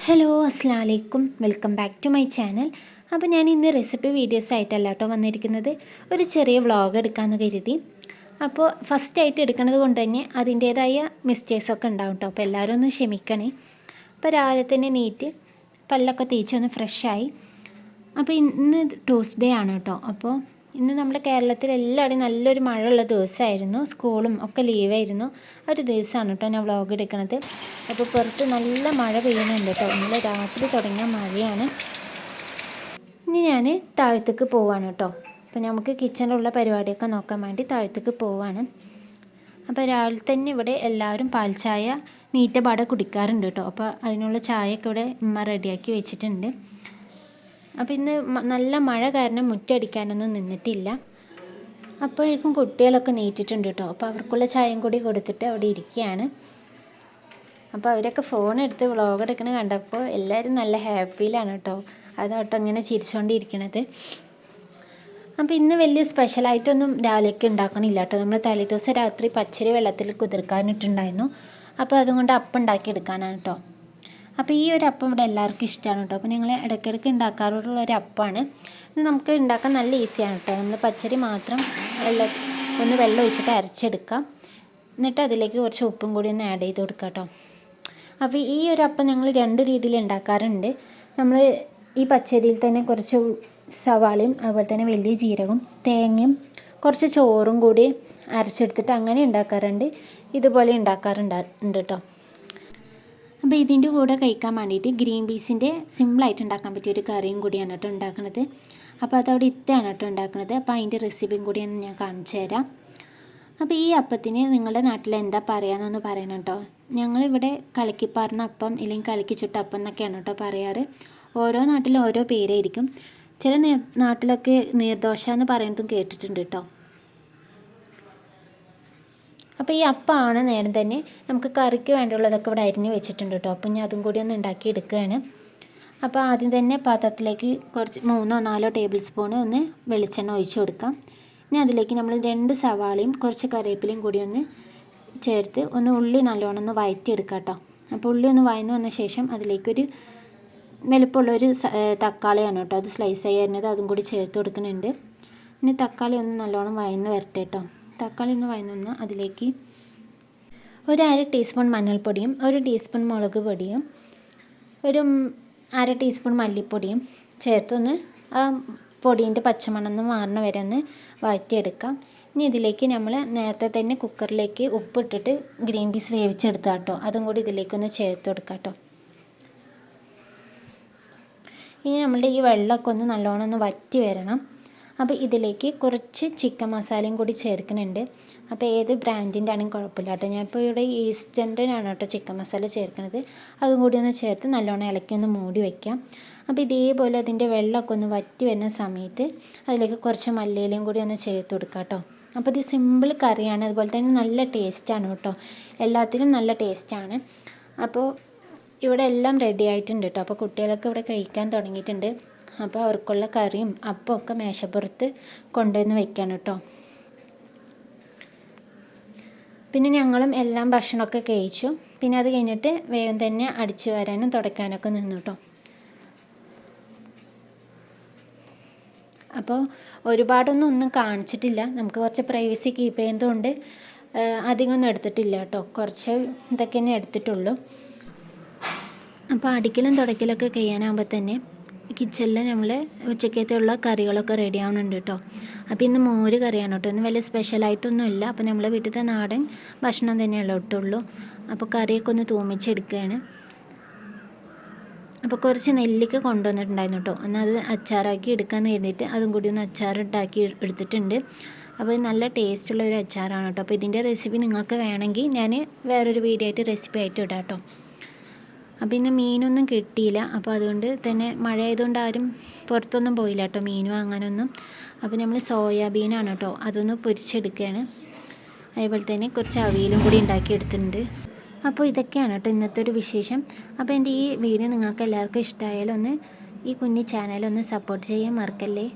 Hello അസ്സലാമു അലൈക്കും, welcome back to my channel. അപ്പോൾ ഞാൻ ഇന്ന് റെസിപ്പി വീഡിയോസ് ആയിട്ടല്ല കേട്ടോ വന്നിരിക്കുന്നത്, ഒരു ചെറിയ വ്ളോഗ് എടുക്കാമെന്ന് കരുതി. അപ്പോൾ ഫസ്റ്റായിട്ട് എടുക്കുന്നത് കൊണ്ട് തന്നെ അതിൻ്റേതായ മിസ്റ്റേക്സൊക്കെ ഉണ്ടാവും കേട്ടോ, അപ്പോൾ എല്ലാവരും ഒന്ന് ക്ഷമിക്കണേ. അപ്പോൾ രാവിലെ തന്നെ നീറ്റ് പല്ലൊക്കെ തേച്ച് ഒന്ന് ഫ്രഷായി. അപ്പോൾ ഇന്ന് ട്യൂസ്ഡേ ആണ് കേട്ടോ. അപ്പോൾ ഇന്ന് നമ്മുടെ കേരളത്തിൽ എല്ലാവരുടെയും നല്ലൊരു മഴയുള്ള ദിവസമായിരുന്നു, സ്കൂളും ഒക്കെ ലീവായിരുന്നു. ഒരു ദിവസമാണ് കേട്ടോ ഞാൻ വ്ളോഗ് എടുക്കുന്നത്. അപ്പോൾ പുറത്ത് നല്ല മഴ പെയ്യുന്നുണ്ട് കേട്ടോ, ഇന്നലെ രാത്രി തുടങ്ങിയ മഴയാണ്. ഇനി ഞാൻ താഴത്തേക്ക് പോവാണ് കേട്ടോ. അപ്പോൾ നമുക്ക് കിച്ചണിലുള്ള പരിപാടിയൊക്കെ നോക്കാൻ വേണ്ടി താഴത്തേക്ക് പോവാണ്. അപ്പോൾ രാവിലെ തന്നെ ഇവിടെ എല്ലാവരും പാൽ ചായ നീറ്റപാടെ കുടിക്കാറുണ്ട് കേട്ടോ. അപ്പോൾ അതിനുള്ള ചായയൊക്കെ ഇവിടെ ഉമ്മ റെഡിയാക്കി വെച്ചിട്ടുണ്ട്. അപ്പോൾ ഇന്ന് നല്ല മഴ കാരണം മുറ്റടിക്കാനൊന്നും നിന്നിട്ടില്ല. അപ്പോഴേക്കും കുട്ടികളൊക്കെ നീറ്റിട്ടുണ്ട് കേട്ടോ. അപ്പോൾ അവർക്കുള്ള ചായയും കൂടി കൊടുത്തിട്ട് അവിടെ ഇരിക്കുകയാണ്. അപ്പോൾ അവരൊക്കെ ഫോൺ എടുത്ത് വ്ളോഗ് എടുക്കണത് കണ്ടപ്പോൾ എല്ലാവരും നല്ല ഹാപ്പിയിലാണ് കേട്ടോ. അതാട്ടോ ഇങ്ങനെ ചിരിച്ചുകൊണ്ടിരിക്കണത്. അപ്പോൾ ഇന്ന് വലിയ സ്പെഷ്യലായിട്ടൊന്നും രാവിലേക്ക് ഉണ്ടാക്കണില്ല കേട്ടോ. നമ്മൾ തലേദിവസം രാത്രി പച്ചരി വെള്ളത്തിൽ കുതിർക്കാനിട്ടുണ്ടായിരുന്നു. അപ്പോൾ അതുകൊണ്ട് അപ്പം ഉണ്ടാക്കിയെടുക്കാനാണ് കേട്ടോ. അപ്പോൾ ഈ ഒരു അപ്പം ഇവിടെ എല്ലാവർക്കും ഇഷ്ടമാണ് കേട്ടോ. അപ്പോൾ ഞങ്ങൾ ഇടയ്ക്കിടയ്ക്ക് ഉണ്ടാക്കാറുള്ള ഒരു അപ്പമാണ് ഇത്. നമുക്ക് ഉണ്ടാക്കാൻ നല്ല ഈസിയാണ് കേട്ടോ. നമ്മൾ പച്ചരി മാത്രം വെള്ളം ഒഴിച്ചിട്ട് അരച്ചെടുക്കാം. എന്നിട്ട് അതിലേക്ക് കുറച്ച് ഉപ്പും കൂടി ഒന്ന് ആഡ് ചെയ്ത് കൊടുക്കാം കേട്ടോ. അപ്പോൾ ഈ ഒരു അപ്പം ഞങ്ങൾ രണ്ട് രീതിയിൽ ഉണ്ടാക്കാറുണ്ട്. നമ്മൾ ഈ പച്ചരിയിൽ തന്നെ കുറച്ച് സവാളയും അതുപോലെ തന്നെ വലിയ ജീരകവും തേങ്ങയും കുറച്ച് ചോറും കൂടി അരച്ചെടുത്തിട്ട് അങ്ങനെ ഉണ്ടാക്കാറുണ്ട്. ഇതുപോലെ ഉണ്ടാക്കാറുണ്ട് കേട്ടോ. അപ്പോൾ ഇതിൻ്റെ കൂടെ കഴിക്കാൻ വേണ്ടിയിട്ട് ഗ്രീൻ പീസിൻ്റെ സിമ്പിളായിട്ട് ഉണ്ടാക്കാൻ പറ്റിയ ഒരു കറിയും കൂടിയാണ് കേട്ടോ ഉണ്ടാക്കുന്നത്. അപ്പോൾ അതവിടെ ഇത്തയാണ് കേട്ടോ ഉണ്ടാക്കുന്നത്. അപ്പോൾ അതിൻ്റെ റെസിപ്പിയും കൂടി ഒന്ന് ഞാൻ കാണിച്ചു തരാം. അപ്പോൾ ഈ അപ്പത്തിന് നിങ്ങളുടെ നാട്ടിൽ എന്താ പറയുകയെന്നൊന്ന് പറയണം കേട്ടോ. ഞങ്ങളിവിടെ കലക്കിപ്പാർന്ന അപ്പം ഇല്ലെങ്കിൽ കലക്കി ചുട്ട അപ്പം എന്നൊക്കെയാണ് കേട്ടോ പറയാറ്. ഓരോ നാട്ടിലും ഓരോ പേരായിരിക്കും. ചില നാട്ടിലൊക്കെ നീർദോശ എന്ന് പറയുന്നതും കേട്ടിട്ടുണ്ട് കേട്ടോ. അപ്പോൾ ഈ അപ്പമാണ് നേരം തന്നെ നമുക്ക് കറിക്ക് വേണ്ടിയുള്ളതൊക്കെ ഇവിടെ അരിഞ്ഞ് വെച്ചിട്ടുണ്ട് കേട്ടോ. അപ്പം ഞാൻ അതും കൂടി ഒന്ന് ഉണ്ടാക്കി എടുക്കുകയാണ്. അപ്പോൾ ആദ്യം തന്നെ പാത്രത്തിലേക്ക് കുറച്ച് 3-4 ടേബിൾ സ്പൂൺ ഒന്ന് വെളിച്ചെണ്ണ ഒഴിച്ച് കൊടുക്കാം. ഇനി അതിലേക്ക് നമ്മൾ 2 സവാളയും കുറച്ച് കറിവേപ്പിലയും കൂടി ഒന്ന് ചേർത്ത് ഉള്ളി നല്ലോണം ഒന്ന് വഴറ്റിയെടുക്കാം കേട്ടോ. അപ്പോൾ ഉള്ളി ഒന്ന് വഴന്ന് വന്ന ശേഷം അതിലേക്കൊരു വലുപ്പമുള്ളൊരു തക്കാളിയാണ് കേട്ടോ, അത് സ്ലൈസായി അരിഞ്ഞത്, അതും കൂടി ചേർത്ത് കൊടുക്കുന്നുണ്ട്. ഇനി തക്കാളി ഒന്ന് നല്ലോണം വഴന്ന് വരട്ടെ കേട്ടോ. തക്കാളി ഒന്ന് വഴന്ന് അതിലേക്ക് 1/2 ടീസ്പൂൺ മഞ്ഞൾപ്പൊടിയും 1 ടീസ്പൂൺ മുളക് പൊടിയും 1/2 ടീസ്പൂൺ മല്ലിപ്പൊടിയും ചേർത്തൊന്ന് ആ പൊടീൻ്റെ പച്ചമണം മാറണ വരെ ഒന്ന് വഴറ്റിയെടുക്കാം. ഇനി ഇതിലേക്ക് നമ്മൾ നേരത്തെ തന്നെ കുക്കറിലേക്ക് ഉപ്പിട്ടിട്ട് ഗ്രീൻ പീസ് വേവിച്ചെടുത്താൽ കേട്ടോ, അതും കൂടി ഇതിലേക്കൊന്ന് ചേർത്ത് കൊടുക്കാം കേട്ടോ. ഇനി നമ്മളുടെ ഈ വെള്ളമൊക്കെ ഒന്ന് നല്ലോണം ഒന്ന് വറ്റി വരണം. അപ്പോൾ ഇതിലേക്ക് കുറച്ച് ചിക്കൻ മസാലയും കൂടി ചേർക്കുന്നുണ്ട്. അപ്പോൾ ഏത് ബ്രാൻഡിൻ്റെ ആണെങ്കിൽ കുഴപ്പമില്ല കേട്ടോ. ഞാനിപ്പോൾ ഇവിടെ ഈസ്റ്റേൺൻ്റെ ആണ് കേട്ടോ ചിക്കൻ മസാല ചേർക്കുന്നത്. അതും കൂടി ഒന്ന് ചേർത്ത് നല്ലോണം ഇളക്കി ഒന്ന് മൂടി വയ്ക്കാം. അപ്പോൾ ഇതേപോലെ അതിൻ്റെ വെള്ളമൊക്കെ ഒന്ന് വറ്റി വരുന്ന സമയത്ത് അതിലേക്ക് കുറച്ച് മല്ലിയിലയും കൂടി ഒന്ന് ചേർത്ത് കൊടുക്കാം കേട്ടോ. അപ്പോൾ ഇത് സിമ്പിൾ കറിയാണ്, അതുപോലെ തന്നെ നല്ല ടേസ്റ്റാണ് കേട്ടോ. എല്ലാത്തിനും നല്ല ടേസ്റ്റാണ്. അപ്പോൾ ഇവിടെ എല്ലാം റെഡി ആയിട്ടുണ്ട് കേട്ടോ. അപ്പോൾ കുട്ടികളൊക്കെ ഇവിടെ കഴിക്കാൻ തുടങ്ങിയിട്ടുണ്ട്. അപ്പോൾ അവർക്കുള്ള കറിയും അപ്പം ഒക്കെ മേശപ്പുറത്ത് കൊണ്ടുവന്ന് വെക്കാൻ കേട്ടോ. പിന്നെ ഞങ്ങളും എല്ലാം ഭക്ഷണമൊക്കെ കഴിച്ചു. പിന്നെ അത് കഴിഞ്ഞിട്ട് വേഗം തന്നെ അടിച്ചു വരാനും തുടയ്ക്കാനൊക്കെ നിന്നു കേട്ടോ. അപ്പോൾ ഒരുപാടൊന്നും കാണിച്ചിട്ടില്ല, നമുക്ക് കുറച്ച് പ്രൈവസി കീപ്പ് ചെയ്യുന്നതുകൊണ്ട് അധികമൊന്നും എടുത്തിട്ടില്ല കേട്ടോ. കുറച്ച് ഇതൊക്കെ തന്നെ എടുത്തിട്ടുള്ളൂ. അപ്പോൾ അടിക്കലും തുടയ്ക്കലൊക്കെ കഴിയാനാകുമ്പോൾ തന്നെ കിച്ചണിൽ നമ്മൾ ഉച്ചക്കത്തേയുള്ള കറികളൊക്കെ റെഡി ആവുന്നുണ്ട് കേട്ടോ. അപ്പോൾ ഇന്ന് മോര് കറിയാണ് കേട്ടോ. ഇന്ന് വലിയ സ്പെഷ്യലായിട്ടൊന്നുമില്ല. അപ്പോൾ നമ്മളെ വീട്ടിലത്തെ നാടൻ ഭക്ഷണം തന്നെയല്ലോ ഇട്ടുള്ളൂ. അപ്പോൾ കറിയൊക്കെ ഒന്ന് തൂമിച്ചെടുക്കുകയാണ്. അപ്പോൾ കുറച്ച് നെല്ലിക്ക കൊണ്ടുവന്നിട്ടുണ്ടായിരുന്നു കേട്ടോ. എന്നാൽ അത് അച്ചാറാക്കി എടുക്കാമെന്ന് കരുതിയിട്ട് അതും കൂടി ഒന്ന് അച്ചാറുണ്ടാക്കി എടുത്തിട്ടുണ്ട്. അപ്പോൾ നല്ല ടേസ്റ്റുള്ള ഒരു അച്ചാറാണ് കേട്ടോ. അപ്പോൾ ഇതിൻ്റെ റെസിപ്പി നിങ്ങൾക്ക് വേണമെങ്കിൽ ഞാൻ വേറൊരു വീഡിയോ ആയിട്ട് റെസിപ്പി ആയിട്ട് ഇടാം കേട്ടോ. അപ്പോൾ ഇന്ന് മീനൊന്നും കിട്ടിയില്ല. അപ്പോൾ അതുകൊണ്ട് തന്നെ മഴ ആയതുകൊണ്ട് ആരും പുറത്തൊന്നും പോയില്ല കേട്ടോ മീനും അങ്ങനെയൊന്നും. അപ്പോൾ നമ്മൾ സോയാബീനാണ് കേട്ടോ, അതൊന്ന് പൊരിച്ചെടുക്കുകയാണ്. അതേപോലെ തന്നെ കുറച്ച് അവിയലും കൂടി ഉണ്ടാക്കിയെടുത്തിട്ടുണ്ട്. അപ്പോൾ ഇതൊക്കെയാണ് കേട്ടോ ഇന്നത്തെ ഒരു വിശേഷം. അപ്പോൾ എൻ്റെ ഈ വീഡിയോ നിങ്ങൾക്ക് എല്ലാവർക്കും ഇഷ്ടമായാലും ഒന്ന് ഈ കുഞ്ഞു ചാനലൊന്ന് സപ്പോർട്ട് ചെയ്യാൻ മറക്കല്ലേ.